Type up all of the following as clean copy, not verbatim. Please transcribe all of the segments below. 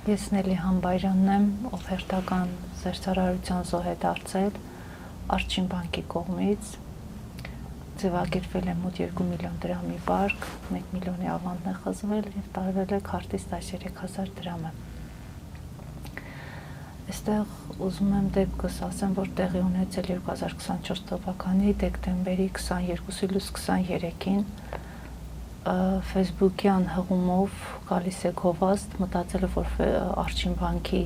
Ես Նելի Համբայրանն եմ, ով հերթական զերծարարության զոհ է դարձել Արջին բանկի կողմից, ձևակերպվել է մոտ 2 միլիոն դրամի վարկ, 1 միլիոնի ավանդ է խզվել և տարվել է քարտից 13,000 դրամը։ Այստեղ ուզում եմ դեպքս ասեմ, որ տեղի ունեցել 2024 թվականի դեկտեմբերի 22-23-ին Facebook-յան հղումով գալիս է գովազդ, մտածելով, որ Արջին բանկի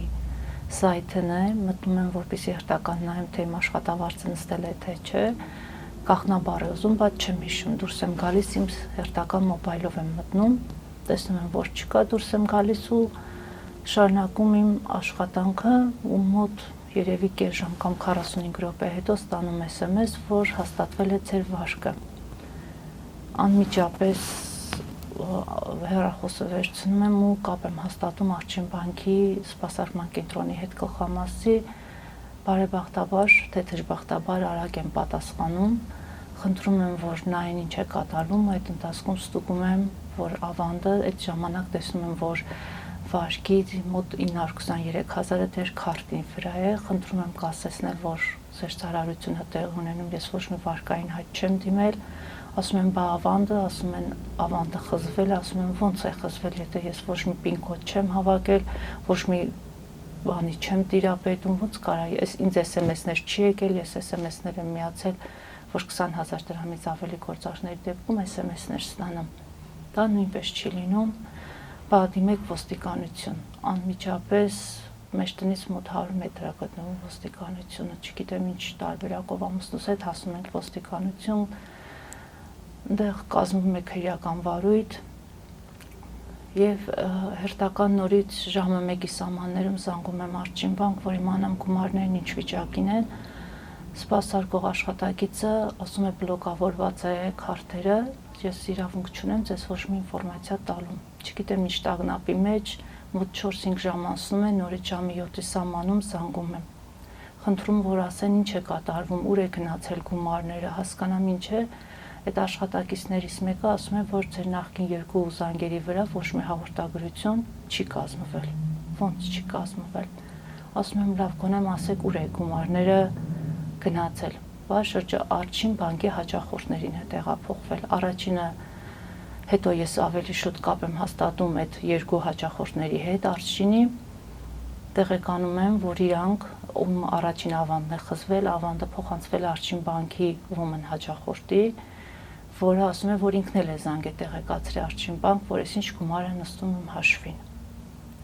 սայթն է, մտնում եմ, որպեսզի հերթական նայեմ, թե իմ աշխատավարձը նստել է, թե չէ, գաղտնաբառ է ուզում, բայց չեմ հիշում, դուրս եմ գալիս, իմ հերթական մոբայլով եմ մտնում, տեսնում եմ, որ չկա, դուրս եմ գալիս ու շարունակում իմ աշխատանքը ու մոտ երևի կես ժամ կամ 45 րոպե հետո ստանում SMS, որ հաստատվել է ձեր վարկը։ Անմիջապես հեռախոսը վերցնում եմ ու կապ եմ հաստատում Արջին բանկի սպասարկման կենտրոնի հետ գլխամասի, բարեբախտաբար, թե դժբախտաբար արագ եմ պատասխանում, խնդրում եմ, որ նայեն ինչ է կատարվում, այդ ընթացքում ստուգում եմ, որ ավանդը, այդ ժամանակ տեսնում եմ, որ վարկի մոտ 923,000-ը դեր քարտի վրա է, խնդրում եմ կասեցնել, որ զերծարարությունը տեղ ունենում, ես ոչ մի վարկային հայտ չեմ դիմել, ասում եմ, բա ավանդը, ասում են, ավանդը խզվել, ասում եմ, ոնց է խզվել, եթե ես ոչ մի պին կոդ չեմ հավաքել, ոչ մի բանի չեմ տիրապետում, ոնց կարա, ինձ SMS-ներ չի եկել, ես SMS-ներ եմ միացել, որ 20,000 դրամից ավելի գործարքների դեպքում SMS-ներ ստանամ, դա նույնպես չի լինում, բա դիմեք ոստիկանություն, անմիջապես մեր տնից մոտ 100 մետր է գտնվում ոստիկանությունը, չգիտեմ ինչ տարբերակով ամուսնուս հետ հասնում ենք ոստիկանություն, դեղ կազմում է քրեական վարույթ և հերթական նորից ժամը 1-ի սահմաններում զանգում եմ Արջին բանկ, որ իմանամ գումարներն ինչ վիճակին են, սպասարկող աշխատակիցը ասում է բլոկավորված է քարտերը, ես իրավունք չունեմ ձեզ ոչ մի ինֆորմացիա տալու, չգիտեմ ինչ տագնապի մեջ, մոտ 4-5 ժամ անցնում է, նորից ժամի 7-ի սահմանում զանգում եմ, խնդրում որ ասեն ինչ է կատարվում, ուր է գնացել գումարները, հասկանամ ինչ է, այդ աշխատակիցներից մեկը ասում է, որ ձեր նախկին 2 զանգերի վրա ոչ մի հաղորդագրություն չի կազմվել, ոնց չի կազմվել, ասում եմ լավ գոնեմ ասեք ուր է գումարները գնացել, բա շրջը Արջին բանկի հաճախորդներին է տեղափոխվել, առաջինը հետո ես ավելի շուտ կապ եմ հաստատում այդ 2 հաճախորդների հետ Արջինի, տեղեկանում եմ, որ իրանք ում առաջին ավանդն է խզվել, ավանդը փոխանցվել Արջին բանկի woman հաճախորդի, որը ասում է, որ ինքն էլ է զանգ է տեղեկացրել Արջին բանկ, որ ես ինչ գումար է նստում իմ հաշվին։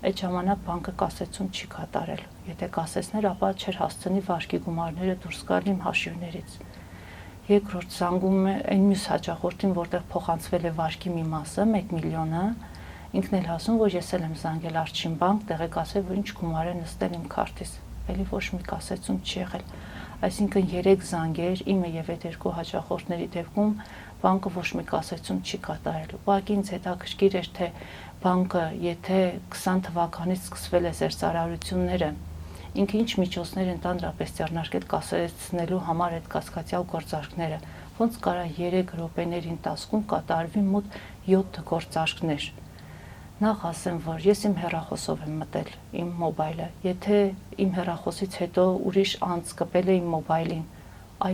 Այդ ժամանակ բանկը կասեցում չի կատարել, եթե կասեցներ, ապա չէր հասցնի վարկի գումարները դուրս գալ իմ հաշիվներից։ Երկրորդ զանգում է այն մյուս հաճախորդին, որտեղ փոխանցվել է վարկի մի մասը, 1 միլիոնը, ինքն էլ ասում, որ ես էլ եմ զանգել Արջին բանկ, տեղեկացրել, որ ինչ գումար է նստել իմ քարտից, էլի ոչ մի կասեցում չի եղել։ Այսինքն 3 զանգեր, իմը եւ այդ 2 հաճախորդների դեպքում բանկը ոչ մի կասեցում չի կատարել։ Ուղղակի ինձ հետաքրքիր էր, թե բանկը, եթե 20 թվականից սկսվել է զերծարարությունները, ինքը ինչ միջոցներ ընդհանրապես ձեռնարկել կասեցնելու համար այդ կասկածյալ գործարքները, ոնց կարա 3 րոպեների ընթացքում կատարվի մոտ 7 գործարքներ։ Նախ ասեմ, որ ես իմ հեռախոսով եմ մտել իմ մոբայլը, եթե իմ հեռախոսից հետո ուրիշ անձ կպել է իմ մոբայլին,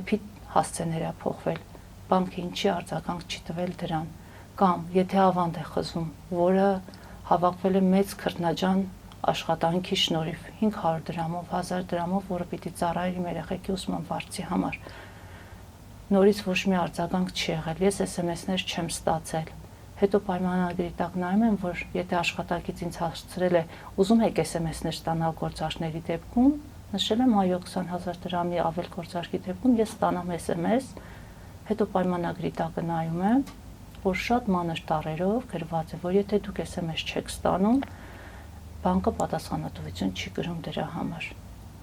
IP հասցեներ է փոխվել, բանկը ինչի արձագանք չի տվել դրան, կամ եթե ավանդ է խզվում, որը հավաքվել է մեծ քրտնաջան աշխատանքի շնորհիվ 500 դրամով, 1000 դրամով, որը պիտի ծառայի իմ երեխեքի ուսման վարձի համար, նորից ոչ մի արձագանք չի եղել, ես SMS-ներ չեմ ստացել, հետո պայմանագրի տակ նայում եմ, որ եթե աշխատակից ինձ հասցրել է, ուզում եք SMS-ներ ստանալ գործարքների դեպքում, նշել եմ այո 20,000 դրամի ավել գործարքի դեպքում ես ստանամ SMS, հետո պայմանագրի տակը նայում եմ, որ շատ մանր տառերով գրված է, որ եթե դուք SMS չեք ստանում, բանկը պատասխանատվություն չի կրում դրա համար։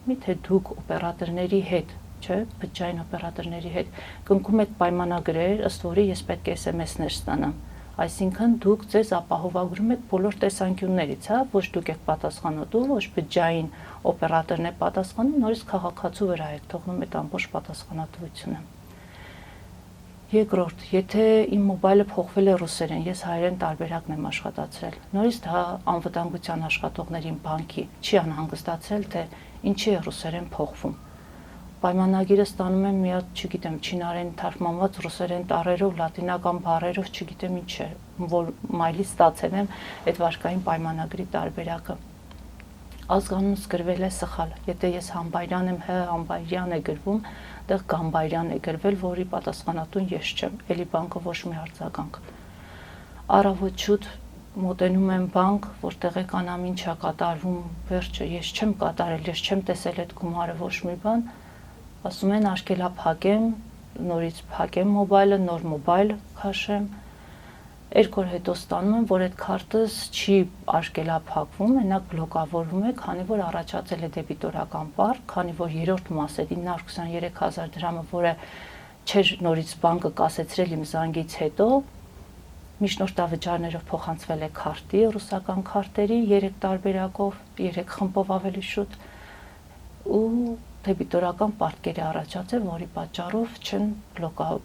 Միթե դուք օպերատորների հետ, չէ, բջջային օպերատորների հետ կնքում եք պայմանագրեր, ըստ որի ես պետք է SMS-ներ ստանամ։ Այսինքն դուք ձեզ ապահովագրում եք բոլոր տեսանկյուններից, հա, ոչ դուք եք պատասխանատու, ոչ բջջային օպերատորն է պատասխանում, նորից քաղաքացու վրա եք թողնում այդ ամբողջ պատասխանատվությունը։ Երկրորդ, եթե իմ մոբայլը փոխվել է ռուսերեն, ես հայերեն տարբերակն եմ աշխատացրել։ Նորից դա անվտանգության աշխատողներին բանկի չի անհանգստացել, թե ինչի է ռուսերեն փոխվում։ Պայմանագիրը ստանում եմ մի հատ, չգիտեմ, չինարեն թարգմանված ռուսերեն տառերով, լատինական բառերով, չգիտեմ ինչ է, որ մայլից ստացել եմ այդ վարկային պայմանագրի տարբերակը։ Ազգանունս գրվել է սխալ։ Եթե ես Համբայրյան եմ, Համբայրյան է գրվում, դեռ Գամբայրյան է գրվել, որի պատասխանատուն ես չեմ։ Էլի բանկը ոչ մի արձագանք։ Առավոտ շուտ մոտենում եմ բանկ, որտեղ կանամ ինչ է կատարվում, վերջը ես չեմ կատարել, ես չեմ տեսել այդ գումարը ոչ մի բան, ասում են արկելափակեմ, նորից փակեմ մոբայլը, նոր մոբայլ քաշեմ։ 2 օր հետո ստանում եմ, որ այդ քարտս չի արկելափակվում, մենակ բլոկավորվում է, քանի որ առաջացել է դեբիտորական պարկ, քանի որ երրորդ մասը 923,000 դրամը, որը չէր նորից բանկը կասեցրել իմ զանգից հետո, միջնորդավճարներով փոխանցվել է քարտի, ռուսական քարտերի 3 տարբերակով, 3 խմբով ավելի շուտ ու դեբիտորական պարտքեր է առաջացել, որի պատճառով չեն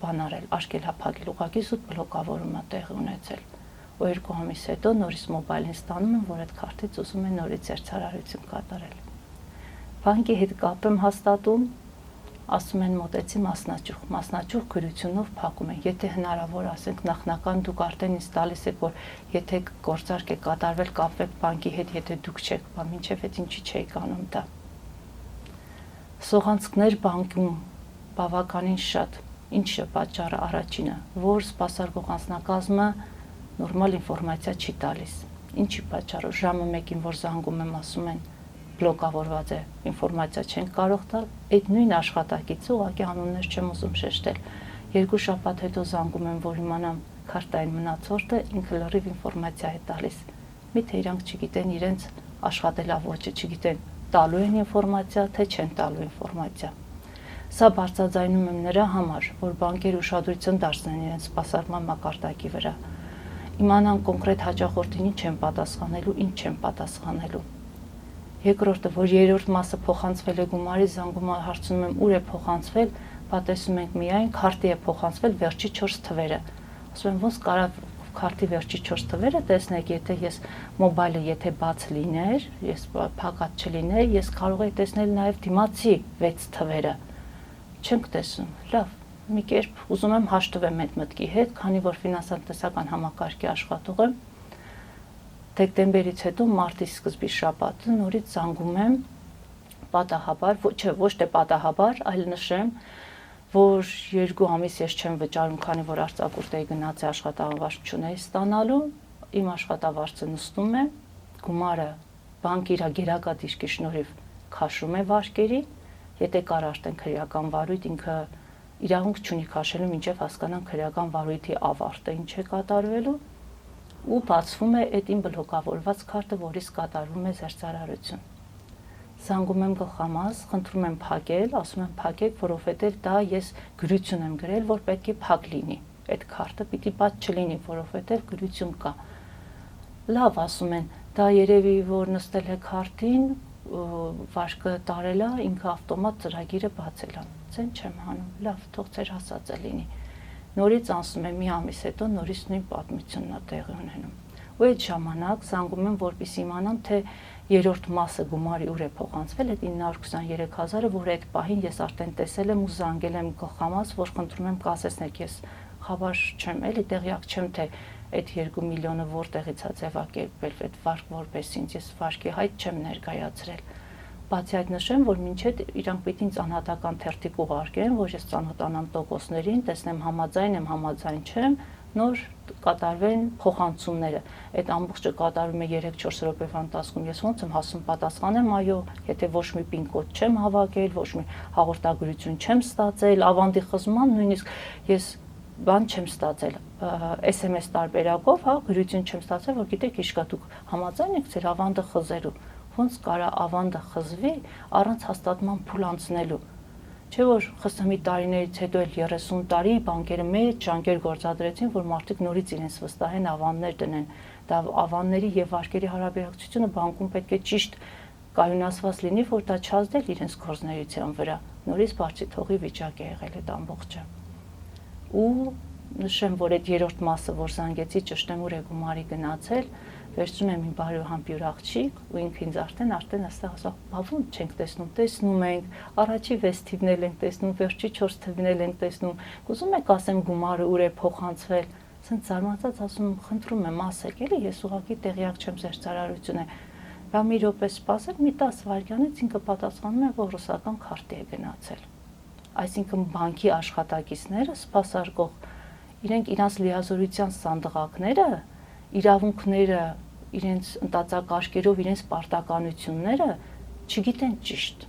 բանարել, արկելափակել, ուղղակի զուտ բլոկավորում է տեղի ունեցել։ Ու 2 ամիս հետո նորից մոբայլին ստանում եմ, որ այդ քարտից ուզում են նորից զերծարարություն կատարել։ Բանկի հետ կապ եմ հաստատում, ասում են մոտեցի մասնաճյուղ գրությունով փակում են։ Եթե հնարավոր, ասենք նախնական դուք արդեն ինձ տալիս եք, որ եթե գործարք է կատարվել, կապվեք բանկի հետ, եթե դուք չեք, բան մինչև այդ ինչի չէիք անում դա։ Սողանցքներ բանկում բավականին շատ, ինչը պատճառը առաջինը, որ սպասարկող անձնակազմը նորմալ ինֆորմացիա չի տալիս, ինչի պատճառը, ժամը 1-ին որ զանգում եմ, ասում են բլոկավորված է, ինֆորմացիա չեն կարող տալ, այդ նույն աշխատակիցը, ուղղակի անուններ չեմ ուզում շեշտել, 2 շաբաթ հետո զանգում եմ, որ իմանամ քարտային մնացորդը, ինքը լրիվ ինֆորմացիա է տալիս, միթե իրանք չգիտեն իրենց աշխատելավոճը, չգիտեն տալու են ինֆորմացիա, թե չեն տալու ինֆորմացիա։ Սա բարձրաձայնում եմ նրա համար, որ բանկերը ուշադրություն դարձնեն իրենց սպասարկման մակարդակի վրա։ Իմանան կոնկրետ հաճախորդին ինչ են պատասխանելու, ինչ չեն պատասխանելու։ Երկրորդը, որ երրորդ մասը փոխանցվել է գումարի, զանգում հարցնում եմ ուր է փոխանցվել, պատասխանում ենք միայն քարտի է փոխանցվել վերջի 4 թվերը։ Ասում եմ ոնց կարա քարտի վերջի 4 թվերը տեսնեք, եթե ես մոբայլը եթե բաց լիներ, ես փակած չլիներ, ես կարող եի տեսնել նաև դիմացի 6 թվերը։ Չենք տեսնում։ Լավ, մի կերպ ուզում եմ հաշտվեմ այդ մտքի հետ, քանի որ ֆինանսատնտեսական համակարգի աշխատող եմ։ Դեկտեմբերից հետո մարտի սկզբի շաբաթը նորից զանգում եմ պատահաբար, ոչ թե պատահաբար, այլ նշեմ, որ 2 ամիս ես չեմ վճարում, քանի որ արձակուրդ էի գնացի աշխատավարձ չունեի ստանալու, իմ աշխատավարձը նստում է, գումարը բանկի իր գերակա դիրքի շնորհիվ քաշում է վարկերի, եթե կար արդեն քրեական վարույթ, ինքը իրավունք չունի քաշելու, մինչև հասկանան քրեական վարույթի ավարտը ինչ է կատարվելու, ու բացվում է այդ իմ բլոկավորված քարտը, որից կատարվում է զերծարարություն։ Զանգում եմ գլխամաս, խնդրում եմ փակել, ասում եմ փակեք, որովհետև դա ես գրություն եմ գրել, որ պետք է փակ լինի։ Այդ քարտը պիտի բաց չլինի, որովհետև գրություն կա։ Լավ, ասում են, դա երևի որ նստել է քարտին, վարկը տարել է, ինքը ավտոմատ ծրագիրը բացել է։ Ցեն չեմ հանում։ Լավ, թող ձեր ասածը լինի։ Նորից անցնում է մի ամիս հետո նորից նույն պատմությունն է տեղի ունենում։ Ու այդ ժամանակ զանգում եմ, որպեսզի իմանամ, թե երրորդ մասը գումարի ուր է փոխանցվել, այդ 923,000-ը, որ այդ պահին ես արդեն տեսել եմ ու զանգել եմ գլխամաս, որ խնդրում եմ կասեցնեք, ես խաբար չեմ, էլի տեղյակ չեմ, թե այդ 2 միլիոնը որտեղից է ձևակերպվել, այդ վարկ որպես ինձ, ես վարկի հայտ չեմ ներկայացրել։ Բացի այդ նշեմ, որ մինչև իրանք պիտի ինձ անհատական թերթիկ ուղարկեն, որ ես ծանոթանամ տոկոսներին, տեսնեմ համաձայն եմ, համաձայն չեմ, նոր կատարվեն փոխանցումները։ Այդ ամբողջը կատարվում է 3-4 րոպեվան ընթացքում։ Ես ոնց եմ հասում պատասխանեմ, այո, եթե ոչ մի պին կոդ չեմ հավաքել, ոչ մի հաղորդագրություն չեմ ստացել, ավանդի խզման, նույնիսկ ես բան չեմ ստացել, SMS տարբերակով, հա, գրություն չեմ ստացել, որ գիտեք, իշկա դուք համաձայն եք ձեր ավանդը խզելու։ Ոնց կարա ավանդը խզվի առանց հաստատման փուլ անցնելու։ Չէ՞ որ ԽՍՀՄ-ի տարիներից հետո էլ 30 տարի բանկերը մեծ ջանքեր գործադրեցին, որ մարդիկ նորից իրենց վստահեն ավանդներ դնեն։ Դա ավանդների եւ վարկերի հարաբերակցությունը բանկում պետք է ճիշտ կայունացված լինի, որ դա չազդել իրենց գործունեության վրա։ Նորից բարձի թողի վիճակ է եղել այդ ամբողջը։ ու նշեմ, որ այդ երրորդ մասը, որ զանգեցի, ճշտեմ ուր է գումարի գնացել, վերցնում եմ իմ բարոյահամբյուր աղջիկ ու ինքը ինձ արդեն այստեղ ասա, բա ո՞նց չենք տեսնում ենք, առաջի 6 թիվն էլ ենք տեսնում, վերջի 4 թիվն էլ ենք տեսնում, ուզում եք ասեմ գումարը ուր է փոխանցվել, ասենց զարմացած ասում, խնդրում եմ ասեք, էլի ես ուղղակի տեղյակ չեմ ձեր ծառայությունը, բա մի րոպե սպասեք, մի 10 վայրկյանից ինքը պատասխանում է, որ ռուսական քարտի է գնացել, այսինքն բանկի աշխատակիցները սպասարկող, իրենց լիազորության սանդղակները, իրավունքները, իրենց ընտածակարգերով, իրենց պարտականությունները չգիտեն ճիշտ,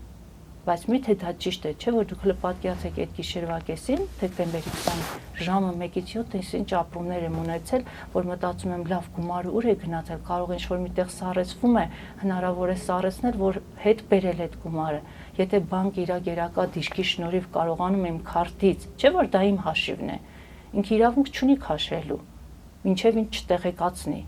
բայց միթե դա ճիշտ է, չէ՞ որ դուք պատկերացեք այդ գիշերվա կեսին, դեկտեմբերի 20 ժամը 1-ից 7 ես ինչ ապրումներ եմ ունեցել, որ մտածում եմ լավ գումարը ուր է գնացել, կարող ինչ-որ միտեղ սառեցվում է, հնարավոր է սառեցնել, որ հետ բերել այդ գումարը, եթե բանկը իր գերակա դիրքի շնորհիվ կարողանում եմ քարտից, չէ՞ որ դա իմ հաշիվն է, ինքը իրավունք չունի քաշելու, մինչև ինչ չտեղեկացնի,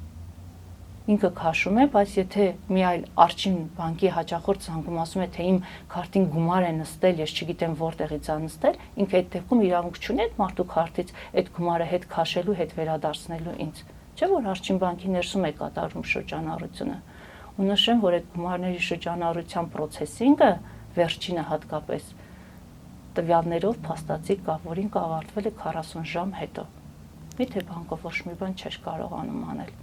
ինքը քաշում է, բայց եթե մի այլ արջին բանկի հաճախորդ զանգում ասում է, թե իմ քարտին գումար է նստել, ես չգիտեմ որտեղից է նստել, ինքը այդ դեպքում իրավունք չունի այդ մարդու քարտից այդ գումարը հետ քաշելու, հետ վերադարձնելու ինձ, չէ՞ որ արջին բանկի ներսում է կատարում շրջանառությունը, ու նշեմ, որ այդ գումարների շրջանառության պրոցեսինգը վերջինը հատկապես տվյալներով փաստացի կա, որին կավարտվել է 40 ժամ հետո, միթե բանկը ոչ մի բան չէր կարողանում անել։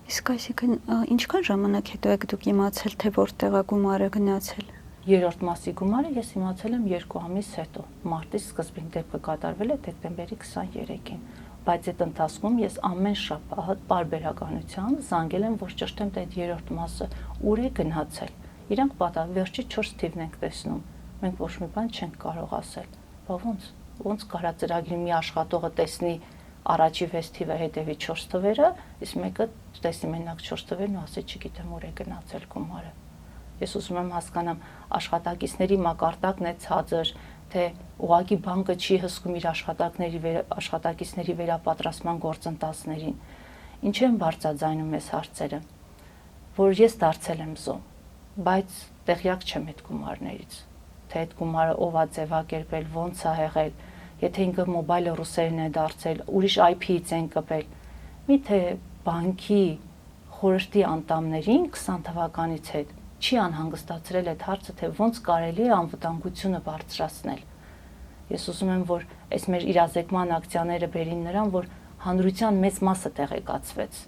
Իսկ այսինքն ինչքան ժամանակ հետո եք դուք իմացել, թե որտեղ է գումարը գնացել։ Երրորդ մասի գումարը ես իմացել եմ 2 ամիս հետո, մարտի սկզբին, դեպքը կատարվել է դեկտեմբերի 23-ին, բայց այդ ընթացքում ես ամեն շաբաթ պարբերականությամբ զանգել եմ, որ ճշտեմ, թե այդ երրորդ մասը ուր է գնացել։ Իրանք վերջի 4 թիվն ենք տեսնում, մենք ոչ մի բան չենք կարող ասել։ Բա ոնց կարա ծրագրի մի աշխատողը տեսնի առաջի 6 թիվը հետևի 4 թվերը, իսկ մեկը տեսի մենակ 4 թվերն ու ասի չգիտեմ ուր է գնացել գումարը։ Ես ուզում եմ հասկանամ աշխատակիցների մակարդակն է ցածր, թե ուղղակի բանկը չի հսկում իր աշխատակիցների վերապատրաստման գործընթացներին։ Ինչ են բարձրաձայնում այս հարցերը, որ ես դարձել եմ զոհ, բայց տեղյակ չեմ այդ գումարներից, թե այդ գումարը ով է ձևակերպել, ոնց է եղել, եթե ինքը մոբայլը ռուսերեն է դարձել, ուրիշ IP-ից են կպել, միթե բանկի խորհրդի անդամներին 20 թվականից հետ չի անհանգստացրել այդ հարցը, թե ոնց կարելի է անվտանգությունը բարձրացնել։ Ես ուզում եմ, որ այս մեր իրազեկման ակցիաները բերին նրան, որ հանրության մեծ մասը տեղեկացվեց,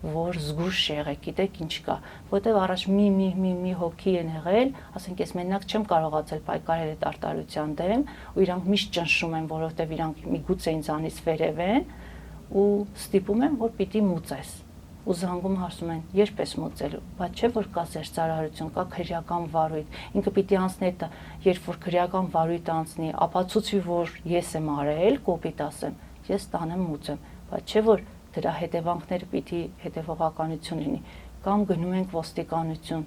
որ զգուշ եղեք, գիտեք ինչ կա, որտեղ առաջ մի հոգի են եղել, ասենք ես մենակ չեմ կարողացել պայքարել այդ արտարության դեմ, ու իրանք միշտ ճնշում են, որովհետև իրանք միգուցե ինձանից վերև են, ու ստիպում են, որ պիտի մուծես։ Ու զանգում հարցում են, երբ ես մուծելու, բայց չէ որ կա ձեր ծառայություն, կա քրեական վարույթ, ինքը պիտի անցնի դա, երբ որ քրեական վարույթը անցնի, ապացուցի, որ ես եմ արել, կոպիտ ասեմ, ես տանեմ մուծեմ, բայց չէ որ դրա հետևանքները պիտի հետևողականություն լինի, կամ գնում ենք ոստիկանություն,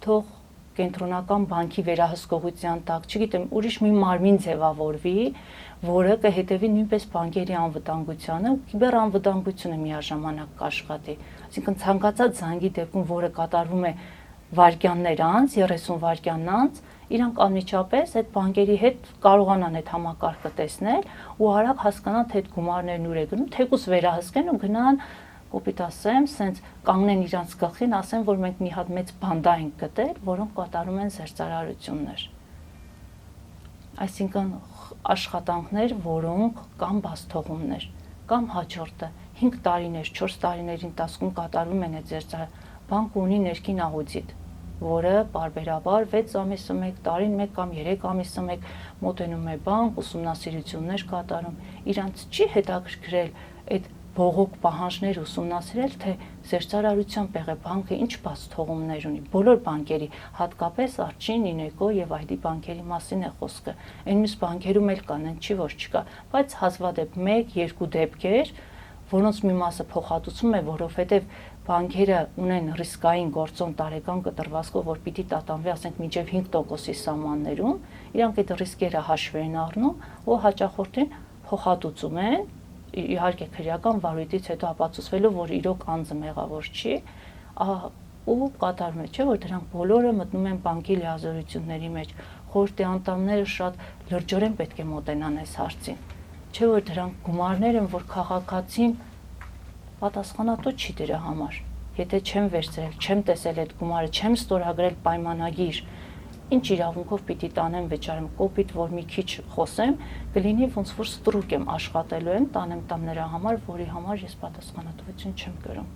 թող կենտրոնական բանկի վերահսկողության տակ, չգիտեմ, ուրիշ մի մարմին ձևավորվի, որը կհետևի նույնպես բանկերի անվտանգությանը ու կիբեր անվտանգությունը միաժամանակ կաշխատի, այսինքն ցանկացած զանգի դեպքում, որը կատարվում է վայրկյաններ անց, 30 վայրկյան անց, իրանք անմիջապես այդ բանկերի հետ կարողանան այդ համակարգը տեսնել ու արագ հասկանան, թե այդ գումարներն ուր է գնում, թեկուզ վերահսկեն ու գնան, կոպիտ ասեմ, սենց կանգնեն իրանց գլխին, ասեն, որ մենք մի հատ մեծ բանդա ենք գտել, որոնք կատարում են զերծարարություններ։ Այսինքն աշխատանքներ, որոնք կամ բացթողումներ, կամ հաջորդը 5 տարիներ, 4 տարիների ընթացքում կատարում են այդ զերծարարությունները, բանկը ունի ներքին աուդիտ, որը պարբերաբար 6 ամիսը 1 տարին 1 կամ 3 ամիսը 1 մոտենում է բանկ, ուսումնասիրություններ կատարում, իրանց չի հետաքրքրել այդ բողոք պահանջներ ուսումնասիրել, թե զերծարարության պեղե բանկը ինչ բացթողումներ ունի, բոլոր բանկերի, հատկապես Արջին, Ինեկո եւ ID բանկերի մասին է խոսքը, այն մյուս բանկերում էլ կան, այն չի որ չկա, բայց հազվադեպ 1-2 դեպքեր, որոնց մի մասը փոխհատուցում է, որովհետեւ բանկերը ունեն ռիսկային գործոն տարեկան կտրվածքով, որ պիտի տատանվի, ասենք, մինչև 5%-ի սահմաններում, իրանք այդ ռիսկերը հաշվի են առնում ու հաճախորդին փոխհատուցում են, իհարկե քրեական վարույթից հետո ապացուցվելով, որ իրոք անձը մեղավոր չի, ու կատարում է, չէ՞ որ դրանք բոլորը մտնում են բանկի լիազորությունների մեջ, խորհրդի անդամները շատ լրջորեն պետք է մոտենան այս հարցին, Չէ՞ որ դրանք գումարներ են, որ քաղաքացին պատասխանատու չի դրա համար։ Եթե չեմ վերցրել, չեմ տեսել այդ գումարը, չեմ ստորագրել պայմանագիր, ինչ իրավունքով պիտի տանեմ վճարեմ, կոպիտ որ մի քիչ խոսեմ, կլինի ոնց որ ստրուկ եմ աշխատելու եմ, տամ նրա համար, որի համար ես պատասխանատվություն չեմ կրում։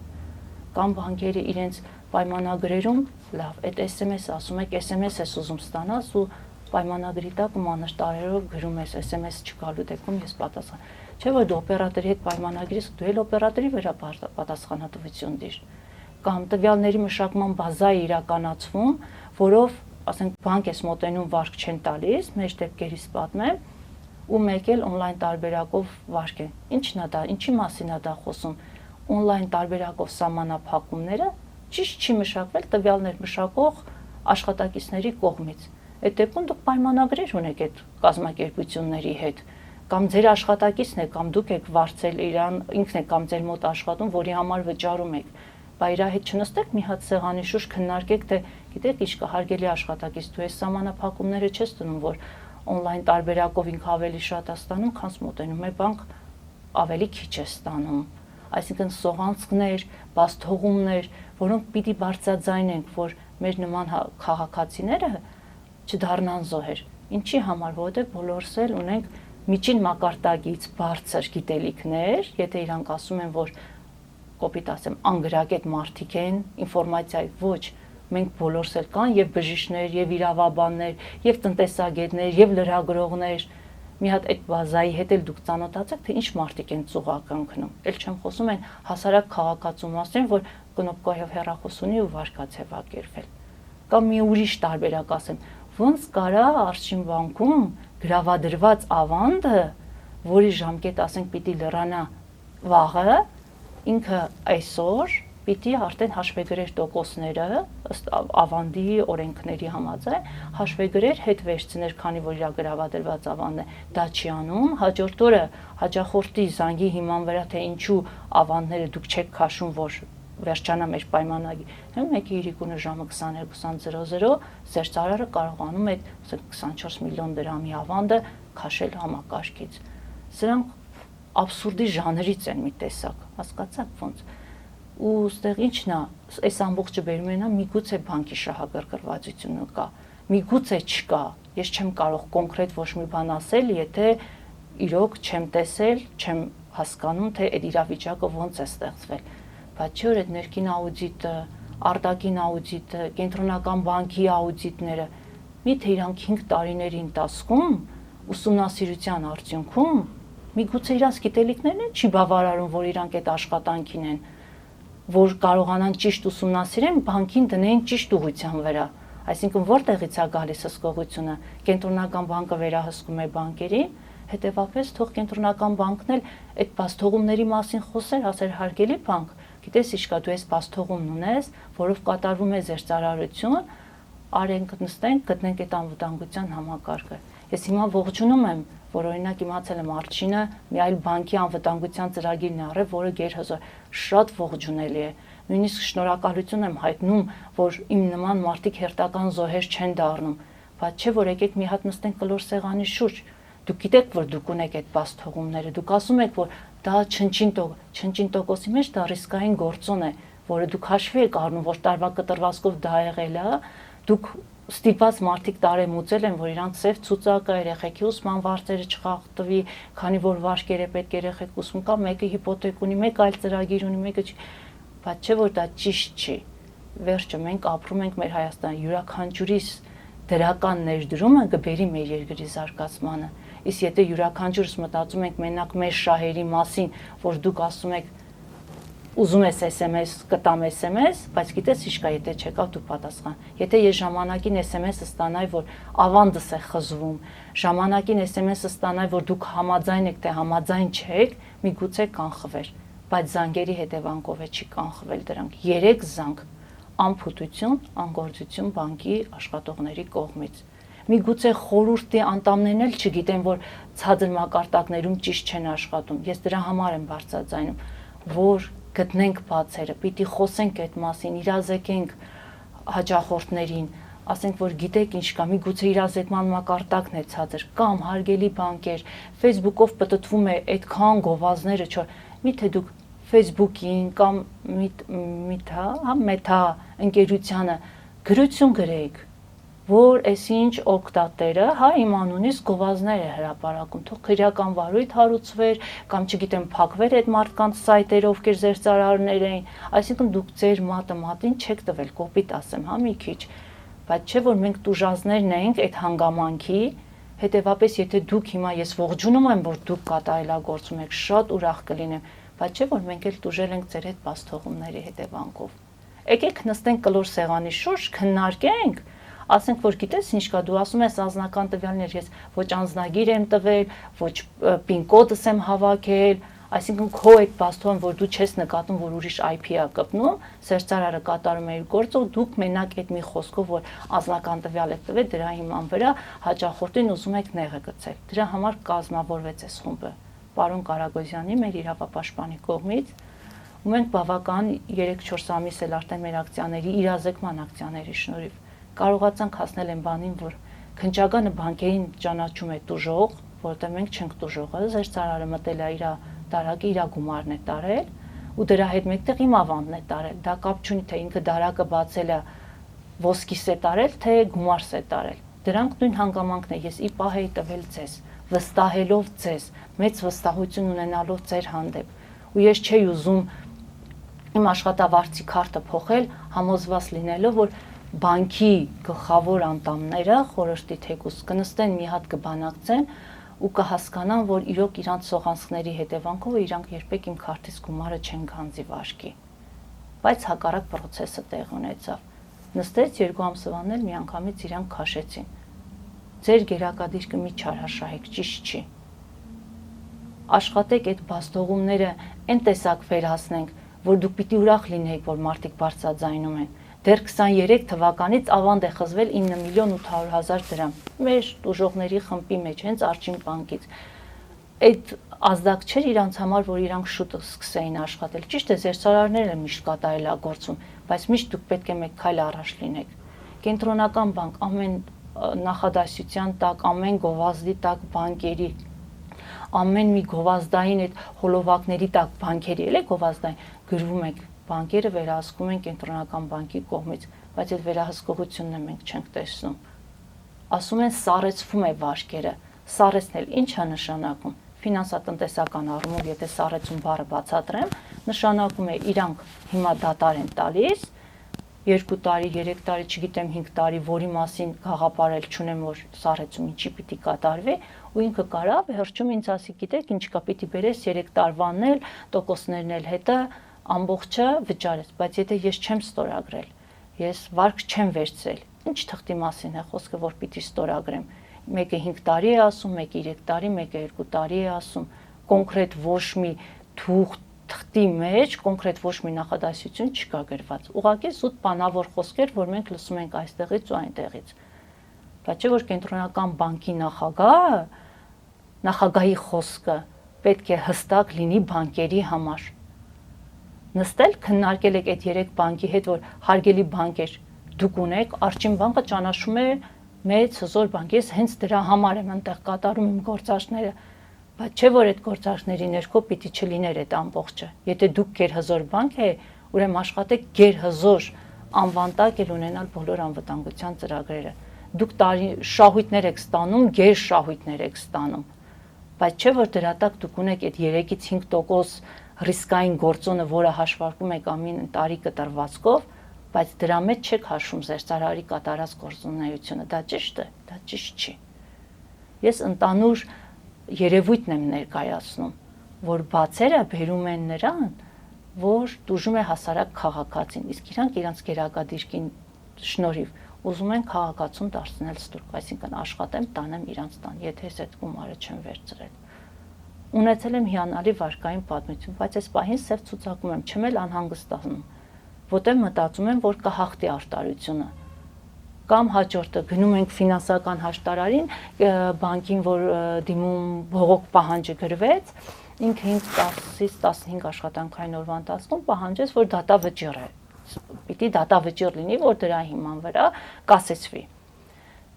Կամ բանկերը իրենց պայմանագրերում, լավ, այդ SMS-ը ասում եք, SMS ես ուզում ստանաս ու պայմանագրի տակ մանր տարերով գրում ես SMS չգալու դեպքում ես պատասխան։ Չէ՞ որ դու օպերատորի հետ պայմանագրիս, դու էլ օպերատորի վրա պատասխանատվություն դիր։ Կամ տվյալների մշակման բազա է իրականացվում, որով, ասենք, բանկ ես մոտենում վարկ չեն տալիս, մեր դեպքերից պատմեմ, ու մեկ էլ on-line տարբերակով վարկ է։ Ինչն է դա, ինչի մասին է դա խոսում։ On-line տարբերակով սահմանափակումները ճիշտ չի մշակվել տվյալներ մշակող աշխատակիցների կողմից։ Այդ դեպքում դուք պայմանագրեր ունեք այդ կազմակերպությունների հետ, կամ ձեր աշխատակիցն է, կամ դուք եք վարձել իրան, ինքն է կամ ձեր մոտ աշխատում, որի համար վճարում եք, բայց իր հետ չնստեք մի հատ սեղանի շուրջ քննարկեք, թե գիտեք ինչ կա, հարգելի աշխատակից, դու այս սահմանափակումները չես տնում, որ on-line տարբերակով ինքը ավելի շատ է ստանում, քան մոտենում է բանկ ավելի քիչ է ստանում։ Այսինքն սողանցքներ, բացթողումներ, որոնք պիտի բարձրաձայնենք, որ մեր նման քաղաքացիները չդառնան զոհեր։ Ինչի համար, որովհետև բոլորս էլ ունենք միջին մակարդակից բարձր գիտելիքներ, եթե իրանք ասում են, որ կոպիտ ասեմ, անգրագետ մարդիկ են, ինֆորմացիայի ոչ, մենք բոլորս էլ կան եւ բժիշկներ, եւ իրավաբաններ, եւ տնտեսագետներ, եւ լրագրողներ, մի հատ այդ բազայի հետ էլ դուք ծանոթացեք, թե ինչ մարդիկ են ծուղակ ընկնում։ Էլ չեմ խոսում այն հասարակ քաղաքացու մասին, որ կնոպկայով հեռախոս ունի ու վարկածեվակերվել։ Կամ մի ուրիշ տարբերակ ասեմ, ոնց կարա Արշին բանկում գրավադրված ավանդը, որի ժամկետ ասենք պիտի լրանա վաղը, ինքը այսօր պիտի արդեն հաշվեգրեր տոկոսները ըստ ավանդի օրենքների համաձայն հաշվեգրեր հետ վերցներ, քանի որ իր գրավադրված ավանդն է, դա չի անում, հաջորդ օրը հաջախորդի զանգի հիման վրա թե ինչու ավանդները դուք չեք քաշում, որ վերջանա մեր պայմանագիր։ Մեկի իրիկունը ժամը 22:00 զերծարարը կարողանում է 24 միլիոն դրամի ավանդը քաշել համակարգից։ Սրանք абսուրդի ժանրից են մի տեսակ, հասկացաք ոնց։ Ու ստեղ ինչն է, այս ամբողջը բերում են, միգուցե բանկի շահագրգռվածությունը կա, միգուցե չկա։ Ես չեմ կարող կոնկրետ ոչ մի բան ասել, եթե իրոք չեմ տեսել, չեմ հասկանում, թե այդ իրավիճակը ոնց է ստեղծվել։ Բայց չէ՞ որ այդ ներքին աուդիտը, արտաքին աուդիտը, կենտրոնական բանկի աուդիտները, միթե իրանք 5 տարիների ընթացքում ուսումնասիրության արդյունքում միգուցե իրանք գիտելիքներն են չի բավարարում, որ իրանք այդ աշխատանքին են, որ կարողանան ճիշտ ուսումնասիրեն, բանկին դնեն ճիշտ ուղղության վրա։ Այսինքն որտեղից է գալիս հսկողությունը, կենտրոնական բանկը վերահսկում է բանկերին, հետևաբար թող կենտրոնական բանկն էլ այդ բացթողումների մասին խոսեր, ասեր հարգելի բանկ, գիտես ինչ կա, դու այս բացթողումն ունես, որով կատարվում է զերծարարություն, արենք նստենք, գտնենք այդ անվտանգության համակարգը։ Ես հիմա ողջունում եմ, որ օրինակ իմացել եմ Արչինը մի այլ բանկի անվտանգության ծրագիրն է առել, որը գերհզոր շատ ողջունելի է։ Նույնիսկ շնորհակալություն եմ հայտնում, որ իմ նման մարդիկ հերթական զոհեր չեն դառնում, բայց չէ որ եկեք մի հատ նստենք կլոր սեղանի շուրջ։ Դուք գիտեք, որ դուք ունեք այդ բացթողումները, դուք ասում եք, որ դա չնչին տոկոսի մեջ դա ռիսկային գործոն է, որը դուք հաշվի եք առնում, որ տարվա կտրվածքով դա եղել է, դուք ստիպված մարդիկ տարեմուծել են, որ իրանց ծև ցուցակը երեխեքի ուսման վարձերը չխախտվի, քանի որ վարկերը պետք երեխեք ուսում կա, մեկը հիպոթեք ունի, մեկը այլ ծրագիր ունի, մեկը չի, բայց չէ որ դա ճիշտ չի։ Վերջը մենք ապրում ենք մեր Հայաստանը, յուրաքանչյուրիս դրական ներդրումը կբերի մեր երկրի զարգացմանը։ Իսկ եթե յուրաքանչյուրս մտածում ենք մենակ մեր շահերի մասին, որ դուք ասում եք ուզում ես SMS, կտամ SMS, բայց գիտես ինչ կա, եթե չեկավ դու պատասխան։ Եթե ես ժամանակին SMS-ը ստանայի, որ ավանդս է խզվում, ժամանակին SMS-ը ստանայի, որ դուք համաձայն եք, թե համաձայն չեք, միգուցե կանխվեր, բայց զանգերի հետևանքով է չի կանխվել դրանք։ 3 զանգ անփութություն, անգործություն բանկի աշխատողների կողմից։ Միգուցե խորհրդի անդամներն էլ չգիտեն, որ ցածր մակարդակներում ճիշտ չեն աշխատում։ Ես դրա համար եմ բարձրաձայնում, որ գտնենք բացերը, պիտի խոսենք այդ մասին, իրազեկենք հաջախորդներին, ասենք որ գիտեք ինչ կա, միգուցե իրազեկման մակարդակն է ցածր, կամ հարգելի բանկեր, Facebook-ով պատտվում է այդքան գովազդները, չէ՞, միթե դուք Facebook-ին կամ Meta ընկերությանը գրություն գրեիք, որ այսինչ օգտատերը, իմ անունից գովազդներ է հրապարակում, թող քրեական վարույթ հարուցվեր, կամ չգիտեմ, փակվեր այդ մարդկանց սայթերը, ովքեր ձեր ծառայողներ էին, այսինքն դուք ձեր մատը մատին չեք տվել, կոպիտ ասեմ, մի քիչ, բայց չէ որ մենք տուժածներն ենք այդ հանգամանքի, հետևաբար եթե դուք հիմա ես ողջունում եմ, որ դուք կատարելագործում եք, շատ ուրախ կլինեմ, բայց չէ որ մենք էլ տուժել ենք ձեր այդ բացթողումների հետևանքով։ Եկեք նստենք կլոր սեղանի շուրջ, քննարկենք, ասենք որ գիտես ինչ կա, դու ասում ես անձնական տվյալներ, ես ոչ անձնագիր եմ տվել, ոչ PIN կոդս եմ հավաքել, այսինքն քո այդ բացթողում, որ դու չես նկատում, որ ուրիշ IP-ա կպնում, սերծարարը կատարում է իր գործը, դուք մենակ այդ մի խոսքով, որ անձնական տվյալ եք տվել, դրա հիման վրա հաճախորդին ուզում եք նեղը գցել։ Դրա համար կազմավորվեց այս խումբը պարոն Կարագոզյանի, մեր իրավապաշտպանի կողմից, ու մենք բավական 3-4 ամիս էլ արդեն մեր ակցիաների, իրազեկման ակցիաների շնորհիվ կարողացանք հասնել այն բանին, որ քննչագանը բանկերին ճանաչում է տուժող, որտեղ մենք չենք տուժողը, զերծարարը մտել է իր դարակը, իր գումարն է տարել, ու դրա հետ մեկտեղ իմ ավանդն է տարել, դա կապ չունի, թե ինքը դարակը բացել է ոսկիս է տարել, թե գումարս է տարել, դրանք նույն հանգամանքն է, ես ի պահ էի տվել ձեզ, վստահելով ձեզ, մեծ վստահություն ունենալով ձեր հանդեպ, ու ես չէի ուզում իմ աշխատավարձի քարտը փոխել, համոզված լինելով, որ բանկի գլխավոր անդամները, խորհրդի թեկուզ կնստեն մի հատ կբանակցեն ու կհասկանան, որ իրոք իրանց սողանցքների հետևանքով իրանք երբեք իմ քարտից գումարը չեն գանձի վարկի։ Բայց հակառակ process-ը տեղ ունեցավ։ Նստեց 2 ամսվան էլ միանգամից իրանք քաշեցին։ Ձեր գերակադիրքը մի չարաշահեք, ճիշտ չի։ Աշխատեք այդ բաստողումները այն տեսակ վերացնենք, որ դուք պիտի ուրախ լինեիք, որ մարդիկ բարձրաձայնում են։ Դեռ 23 թվականից ավանդ է խզվել 9.800.000 դրամ։ Մեր տուժողների խմբի մեջ, հենց Արջին բանկից։ Այդ ազդակ չէր իրանց համար, որ իրանք շուտ սկսեին աշխատել։ Ճիշտ է, զերծարարները միշտ կատարելագործում, բայց միշտ դուք պետք է մեկ քայլ առաջ լինեք։ Կենտրոնական բանկ ամեն նախադասության տակ, ամեն գովազդի տակ բանկերի, ամեն մի գովազդային այդ հոլովակների տակ բանկերի էլ է գովազդային գրվում եք, բանկերը վերահսկում են կենտրոնական բանկի կողմից, բայց այդ վերահսկողությունն է մենք չենք տեսնում։ Ասում են սառեցվում է վարկերը, սառեցնել ինչ է նշանակում։ Ֆինանսատնտեսական առումով, եթե սառեցում բառը բացատրեմ, նշանակում է իրանք հիմա դատար են տալիս 2 տարի, 3 տարի, չգիտեմ 5 տարի, որի մասին գաղափարել չունեմ, որ սառեցում ինչի պիտի կատարվի, ու ինքը կարա վերջում ինձ ասի, գիտեք, ինչ կա պիտի բերես 3 տարվանն էլ, տոկոսներն էլ հետը ամբողջը վճարես, բայց եթե ես չեմ ստորագրել, ես վարկ չեմ վերցրել, ինչ թղթի մասին է խոսքը, որ պիտի ստորագրեմ, մեկը 5 տարի է ասում, մեկը 3 տարի, մեկը 2 տարի է ասում, կոնկրետ ոչ մի թղթի մեջ կոնկրետ ոչ մի նախադասություն չկա գրված։ Ուղղակի զուտ բանավոր խոսքեր, որ մենք լսում ենք այստեղից ու այնտեղից։ Բայց չէ որ կենտրոնական բանկի նախագահի խոսքը պետք է հստակ լինի բանկերի համար։ Նստել քննարկել եք այդ 3 բանկի հետ, որ հարգելի բանկեր դուք ունեք, Արջին բանկը ճանաչում է մեծ հզոր բանկ, ես հենց դրա համար եմ այնտեղ կատարում իմ գործարքները, բայց չէ որ այդ գործարքների ներքո պիտի չլիներ այդ ամբողջը։ Եթե դուք գերհզոր բանկ եք, ուրեմն աշխատեք գերհզոր անվան տակ էլ ունենալ բոլոր անվտանգության ծրագրերը։ Դուք շահույթներ եք ստանում, գերշահույթներ եք ստանում, բայց չէ որ դրա տակ դուք ունեք այդ 3-ից 5% ռիսկային գործոնը, որը հաշվարկում եք ամեն տարի կտրվածքով, բայց դրա մեջ չեք հաշվում զերծարարի կատարած գործունեությունը, դա ճիշտ է, դա ճիշտ չի։ Ես ընդանուր երևույթն եմ ներկայացնում, որ բացերը բերում են նրան, որ դուժում է հասարակ քաղաքացին, իսկ իրանք իրանց գերակադիրքին շնորհիվ ուզում են քաղաքացուն դարձնել ստրուկ, այսինքն աշխատեմ, տանեմ իրանց տան, եթե ես այդ գումարը չեմ վերցրել։ Ունեցել եմ հիանալի վարկային պատմություն, բայց այս պահին սև ցուցակում եմ, չեմ էլ անհանգստանում, որտեղ մտածում եմ, որ կհաղթի արտարությունը։ Կամ հաջորդը գնում ենք ֆինանսական հաշտարարին, բանկին, որ դիմում բողոք պահանջը գրվեց, ինքը 10-ից 15 աշխատանքային օրվա ընթացքում պահանջեց, որ դատավճիռ է պիտի դատավճիռ լինի, որ դրա հիման վրա կասեցվի։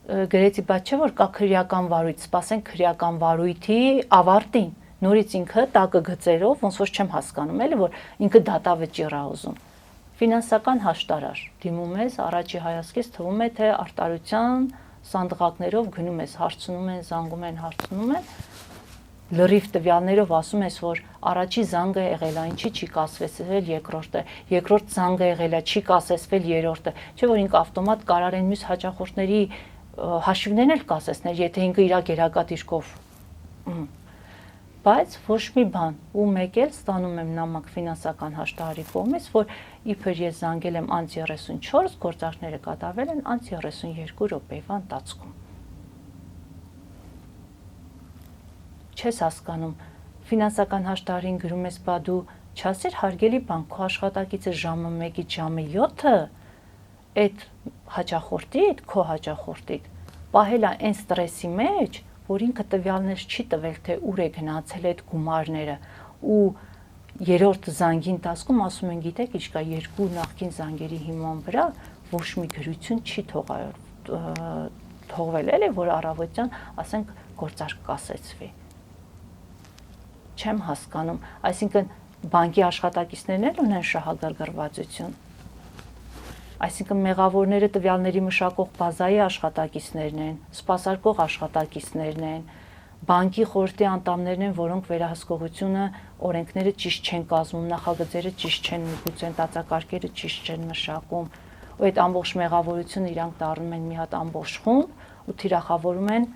Գրեցի, բայց չէ որ կա քրեական վարույթ, սպասենք քրեական վարույթի ավարտին, նորից ինքը տակը գծերով, ոնց որ չեմ հասկանում էլի, որ ինքը դատավճիռ է ուզում։ Ֆինանսական հաշտարար դիմում ես, առաջի հայացքից թվում է, թե արտարության սանդղակներով գնում ես, հարցնում են, զանգում են, հարցնում են, լրիվ տվյալներով ասում ես, որ առաջի զանգը եղել է, ինչի չի կասեցվել երկրորդը, երկրորդ զանգը եղել է, չի կասեցվել երրորդը, չէ՞ որ ինքը ավտոմատ կարող են մյուս հաճախորդների հաշիվներն էլ կասեցնել, եթե ինքը իր գերակա դիրքով։ Բայց ոչ մի բան, ու մեկ էլ ստանում եմ նամակ ֆինանսական հաշտարարի կողմից, որ իբր ես զանգել եմ անց 34, գործարքները կատարվել են անց 32 րոպեվա ընթացքում։ Չես հասկանում, ֆինանսական հաշտարարին գրում ես, բա դու չասեր հարգելի բան, քո աշխատակիցը ժամը 1-ից ժամը 7-ը այդ հաճախորդիդ, քո հաճախորդիդ պահել է այն ստրեսի մեջ, որ ինքը տվյալներ չի տվել, թե ուր է գնացել այդ գումարները, ու երրորդ զանգի ընթացքում ասում են, գիտեք, ինչ կա, երկու նախկին զանգերի հիման վրա ոչ մի գրություն չի թողվել, էլի, որ առավոտյան, ասենք, գործարք կասեցվի։ Չեմ հասկանում, այսինքն բանկի աշխատակիցներն էլ ունեն շահագրգռվածություն։ Այսինքն մեղավորները տվյալների մշակող բազայի աշխատակիցներն են, սպասարկող աշխատակիցներն են, բանկի խորհրդի անդամներն են, որոնք վերահսկողությունը օրենքները ճիշտ չեն կազմում, նախագծերը ճիշտ չեն միգուցե տածակարգերը ճիշտ չեն մշակում, ու այդ ամբողջ մեղավորությունը իրանք դառնում են մի հատ ամբողջ խումբ ու թիրախավորում են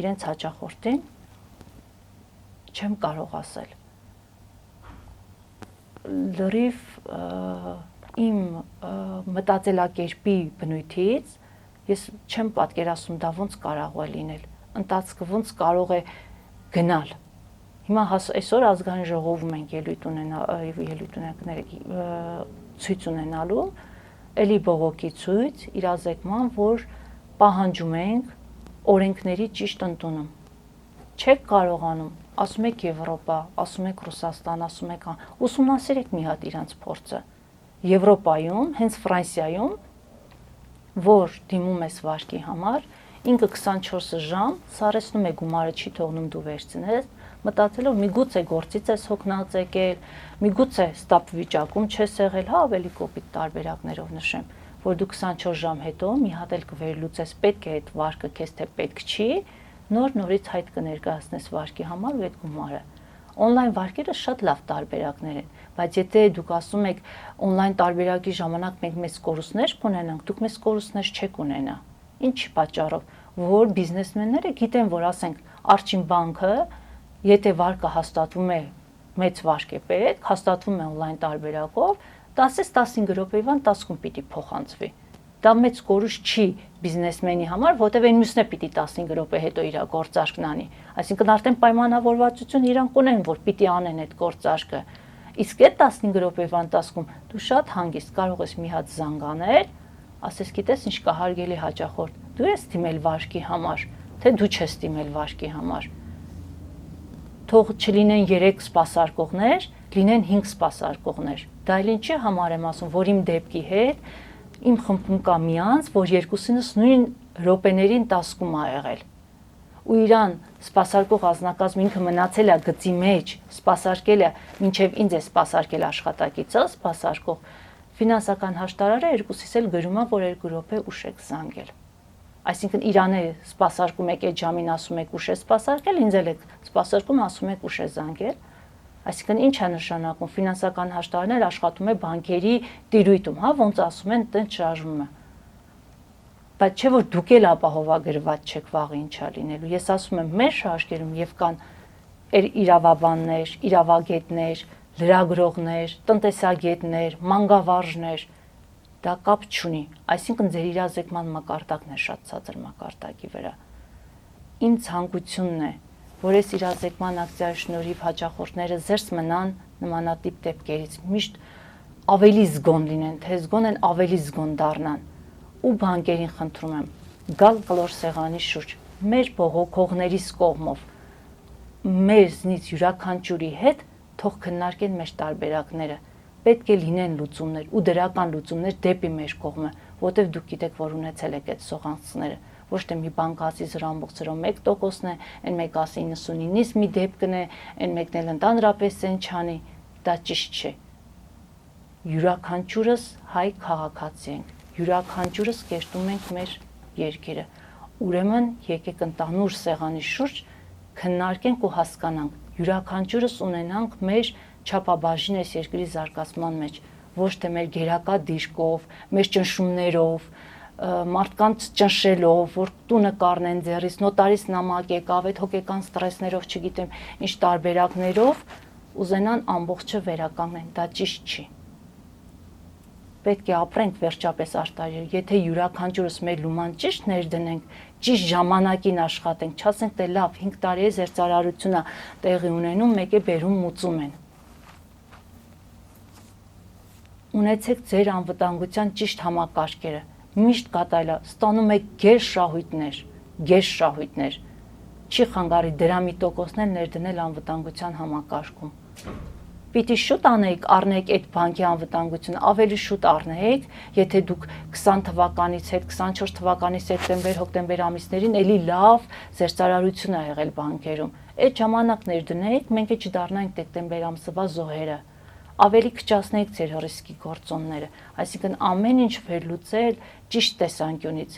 իրենց հաճախորդին, չեմ կարող ասել։ Լրիվ իմ մտածելակերպի բնույթից ես չեմ պատկերացնում դա ոնց կարող է լինել, ընթացքը ոնց կարող է գնալ։ Հիմա այսօր ազգային ժողովում ենք ցույց ունենալու, էլի բողոքի ցույց, իրազեկման, որ պահանջում ենք օրենքների ճիշտ ընդունում։ Չեք կարողանում, ասում եք Եվրոպա, ասում եք Ռուսաստան, ասում եք ուսումնասիրեք մի հատ իրանց փորձը։ Եվրոպայում, հենց Ֆրանսիայում, որ դիմում ես վարկի համար, ինքը 24 ժամ սարեցնում է գումարը, չի թողնում դու վերցնես, մտածելով միգուցե գործից ես հոգնած եկել, միգուցե ստապ վիճակում չես եղել, հա ավելի կոպիտ տարբերակներով նշեմ, որ դու 24 ժամ հետո մի հատ էլ կվերլուծես, պետք է այդ վարկը քեզ թե պետք չի, նորից հայտ կներկայացնես վարկի համար ու այդ գումարը։ Օնլայն վարկերը շատ լավ տարբերակներ են, բայց եթե դուք ասում եք օնլայն տարբերակի ժամանակ մենք մեծ կորուստներ կունենանք, դուք մեծ կորուստներ չեք ունենա։ Ինչ պատճառով, որ բիզնեսմենները գիտեն, որ ասենք Արչին բանկը, եթե վարկը հաստատվում է, մեծ վարկ է պետք, հաստատվում է օնլայն տարբերակով, 10-ից 15 րոպեվա ընթացքում պիտի փոխանցվի։ Դա մեծ կորուստ չի բիզնեսմենի համար, որտեղ այն մյուսն է պիտի 15 րոպե հետո իր գործարքն անի։ Այսինքն արդեն պայմանավորվածություն իրանք ունեն, որ պիտի անեն այդ գործարքը։ Իսկ այդ 15 րոպեվա ընթացքում դու շատ հանգիստ կարող ես մի հատ զանգ անել, ասես գիտես ինչ կա հարգելի հաճախորդ, դու ես դիմել վարկի համար, թե դու չես դիմել վարկի համար։ Թող չլինեն 3 սպասարկողներ, լինեն 5 սպասարկողներ։ Դա էլ ինչի համար եմ ասում, որ իմ դեպքի հետ իմ խմբում կա մի անձ, որ երկուսինս նույն րոպեների ընթացքում ա եղել։ Ու իրան սպասարկող ազնագազմը ինքը մնացել է գծի մեջ, սպասարկել է, մինչև ինձ է սպասարկել աշխատակիցը, սպասարկող ֆինանսական հաշտարարը երկուսիս էլ գրում է, որ 2 րոպե ուշ եք զանգել։ Այսինքն իրան է սպասարկում եք այդ ժամին ասում եք ուշ է սպասարկել, ինձ էլ եք սպասարկում ասում եք ուշ է զանգել։ Այսինքն ինչ է նշանակում, ֆինանսական հաշտարարներ աշխատում է բանկերի տիրույթում, հա, ոնց ասում են, տենց շարժվում է։ Բայց չէ որ դուք էլ ապահովագրված չեք վաղը ինչա լինելու։ Ես ասում եմ, մեր շարժերում եւ կան իրավաբաններ, իրավագետներ, լրագրողներ, տնտեսագետներ, մանկավարժներ, դա կապ չունի։ Այսինքն ձեր իրազեկման մակարդակն է շատ ցածր մակարդակի վրա։ Իմ ցանկությունն է, որ այս իրազեկման ակցիայի շնորհիվ հաճախորդները զերծ մնան նմանատիպ դեպքերից, միշտ ավելի զգոն լինեն, թե զգոն են ավելի զգոն դառնան։ Ու բանկերին խնդրում եմ, գալ կլոր սեղանի շուրջ, մեր բողոքողներիս կողմով, մեզնից յուրաքանչյուրի հետ թող քննարկեն մեր տարբերակները, պետք է լինեն լուծումներ ու դրական լուծումներ դեպի մեր կողմը, որտեղ դուք գիտեք, որ ունեցել եք այդ սողանցները, ոչ թե մի բան ասի 0.01%-ն է, այն մեկ ասի 99-ից մի դեպքն է, այն մեկն էլ ընդհանրապես այն չանի, դա ճիշտ չէ։ Յուրաքանչյուրս հայ քաղաքացի ենք, յուրաքանչյուրս կերտում ենք մեր երկիրը։ Ուրեմն եկեք ընդհանուր սեղանի շուրջ քննարկենք ու հասկանանք, յուրաքանչյուրս ունենանք մեր չափաբաժին այս երկրի զարգացման մեջ, ոչ թե մեր գերակա դիրքով, մեր ճնշումներով, մարդկանց ճնշելով, որ տունը կառնեն ձեռից, նոտարիս նամակ եկավ, այդ հոգեկան ստրեսներով, չգիտեմ, ինչ տարբերակներով, ուզենան ամբողջը վերականգնեն, դա ճիշտ չի։ Պետք է ապրենք վերջապես արտարյալ, եթե յուրաքանչյուրս մեր լուման ճիշտ ներդնենք, ճիշտ ժամանակին աշխատենք, չասենք թե լավ 5 տարի է զերծարարությունը տեղի ունենում, մեկ է բերում մուծում են։ Ունեցեք ձեր անվտանգության ճիշտ համակարգերը, միշտ կատարելա, ստանում եք գեր շահույթներ, չի խանգարի դրամի տոկոսներ ներդնել անվտանգության համակարգում։ Պիտի շուտ անեիք, առնեիք այդ բանկի անվտանգությունը, ավելի շուտ առնեիք, եթե դուք 20 թվականից հետ, 24 թվականի սեպտեմբեր-հոկտեմբեր ամիսներին էլի լավ զերծարարություն ա եղել բանկերում։ Այդ ժամանակ ներդնեիք, մենք էլ չդառնայինք դեկտեմբեր ամսվա զոհերը։ Ավելի քչացնեիք ձեր ռիսկի գործոնները, այսինքն ամեն ինչ վերլուծել ճիշտ տեսանկյունից,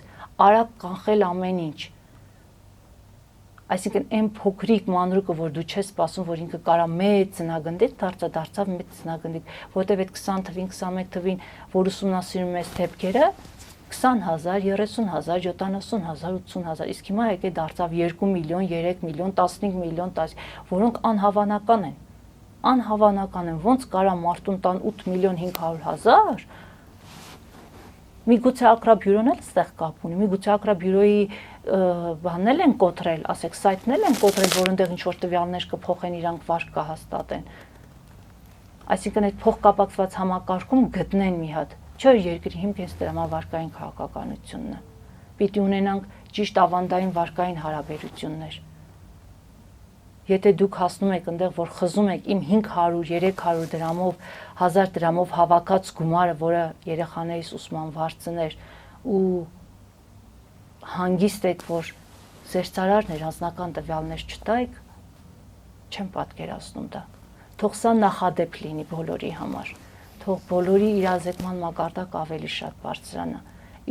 արագ կանխել ամեն ինչ։ Այսինքն այն փոքրիկ մանրուկը, որ դու չես սպասում, որ ինքը կարա մեծ ծնագնդիկ դարձավ մեծ ծնագնդիկ, որտեվ այդ 20 թվին, 21 թվին, որ ուսումնասիրում ես դեպքերը, 20,000, 30,000, 70,000, 80,000, իսկ հիմա եկե դարձավ 2 միլիոն, 3 միլիոն, 15 միլիոն, որոնք անհավանական են։ Անհավանական են, ոնց կարա մարդուն տան 8 միլիոն 500,000, միգուցե ակրաբյուրոն էլ ստեղ կապ ունի, միգուցե ակրաբյուրոյի բանն են կոտրել, ասեք, սայթն են կոտրել, որ այնտեղ ինչ-որ տվյալներ կփոխեն, իրանք վարկ կհաստատեն։ Այսինքն այդ փոխկապակցված համակարգում գտնեն մի հատ, չէ՞ երկրի հիմքը հենց դրամավարկային քաղաքականությունն է։ Պիտի ունենանք ճիշտ ավանդային վարկային հարաբերություններ։ Եթե դուք հասնում եք այնտեղ, որ խզում եք իմ 500, 300 դրամով, 1000 դրամով հավաքած գումարը, որը երեխաներիս ուսման վարձներ ու հանգիստ եք, որ զերծարարներ անձնական տվյալներ չտայք, չեմ պատկերացնում դա։ Թող սա նախադեպ լինի բոլորի համար, թող բոլորի իրազեկման մակարդակը ավելի շատ բարձրանա։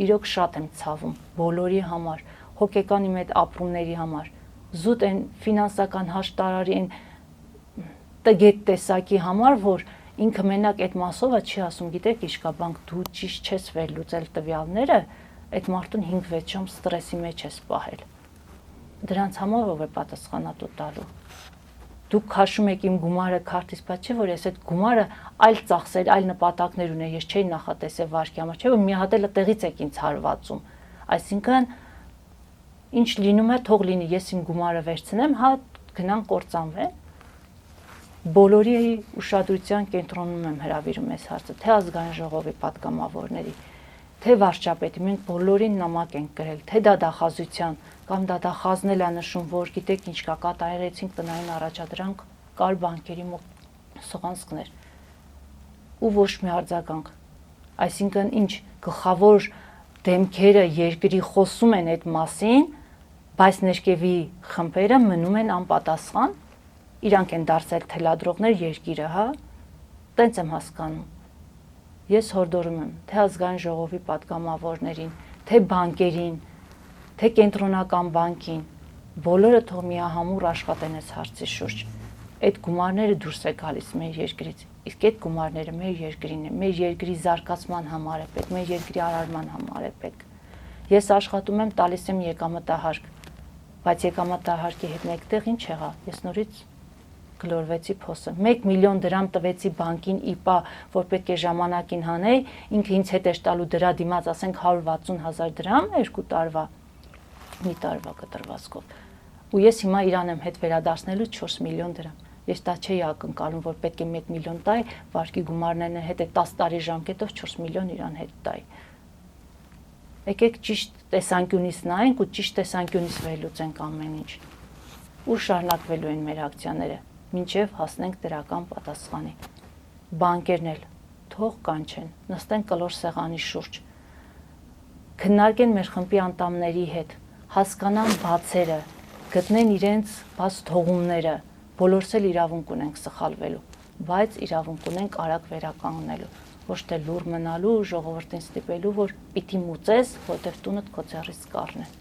Իրոք շատ եմ ցավում բոլորի համար, հոգեկան իմ այդ ապրումների համար, զուտ են ֆինանսական հաշտարարի են տգետ տեսակի համար, որ ինքը մենակ այդ մասով չի ասում, գիտեք, Իշկաբանկ, դու ճիշտ չես վերլուծել տվյալները, այդ մարդուն 5-6 ժամ ստրեսի մեջ ես պահել։ Դրանց համար ով է պատասխանատու տալու։ Դուք քաշում եք իմ գումարը քարտից, բայց չէ՞ որ ես այդ գումարը այլ ծախսեր, այլ նպատակներ ունեի, ես չէի նախատեսել վարկի համար, չէ՞ որ մի հատ էլ տեղից եք ինձ հարվածում։ Այսինքն ինչ լինում է, թող լինի, ես իմ գումարը վերցնեմ, հա գնան կործանվեն։ Բոլորի ուշադրության կենտրոնում եմ հրավիրում այս հարցը, թե ազգային ժողովի պատգամավորների, թե վարչապետի, մենք բոլորին նամակ ենք գրել, թե դատախազության կամ դատախազն էլ է նշում, որ գիտեք ինչ կա, կատարեցինք տնային առաջադրանք, կար բանկերի մոտ սողանցքներ ու ոչ մի արձագանք։ Այսինքն ինչ գլխավոր դեմքերը երկրի խոսում են այդ մասին, բայց ներքևի խմբերը մնում են անպատասխան, իրանք են դարձել թելադրողներ երկիրը, հա, տենց եմ հասկանում։ Ես հորդորում եմ, թե ազգային ժողովի պատգամավորներին, թե բանկերին, թե կենտրոնական բանկին, բոլորը թող միահամուռ աշխատեն այս հարցի շուրջ։ Այդ գումարները դուրս է գալիս մեր երկրից, իսկ այդ գումարները մեր երկրին է, մեր երկրի զարգացման համար է պետք, մեր երկրի արարման համար է պետք։ Ես աշխատում եմ, տալիս եմ եկամտահարկ, բայց եկամտահարկի հետ մեկտեղ ինչ եղա, ես նորից գլորվեցի փոսը, 1 միլիոն դրամ տվեցի բանկին ԻՊԱ, որ պետք է ժամանակին հանեի, ինքը ինձ հետ էր տալու դրա դիմաց, ասենք 160,000 դրամ 2 տարվա, մի տարվա կտրվածքով, ու ես հիմա իրան եմ հետ վերադարձնելու 4 միլիոն դրամ, ես դա չէի ակնկալում, որ պետք է 1 միլիոն տայի, վարկի գումարներն հետ է 10 տարի ժամկետով 4 միլիոն իրան հետ տայի։ Եկեք ճիշտ տեսանկյունից նայենք ու ճիշտ տեսանկյունից վերլուծենք ամեն ինչ, ու շարունակվելու են մեր ակցիաները, մինչև հասնենք դրական պատասխանի։ Բանկերն էլ թող կանչեն, նստեն կլոր սեղանի շուրջ, քննարկեն մեր խմբի անդամների հետ, հասկանան բացերը, գտնեն իրենց բաց թողումները, բոլորս էլ իրավունք ունենք սխալվելու, բայց իրավունք ունենք արագ վերականգնելու, ոչ թե լուր մնալու, ժողովրդին ստիպելու, որ պիտի մուծես, որտեվ տունդ քո ձեռից կառնեն։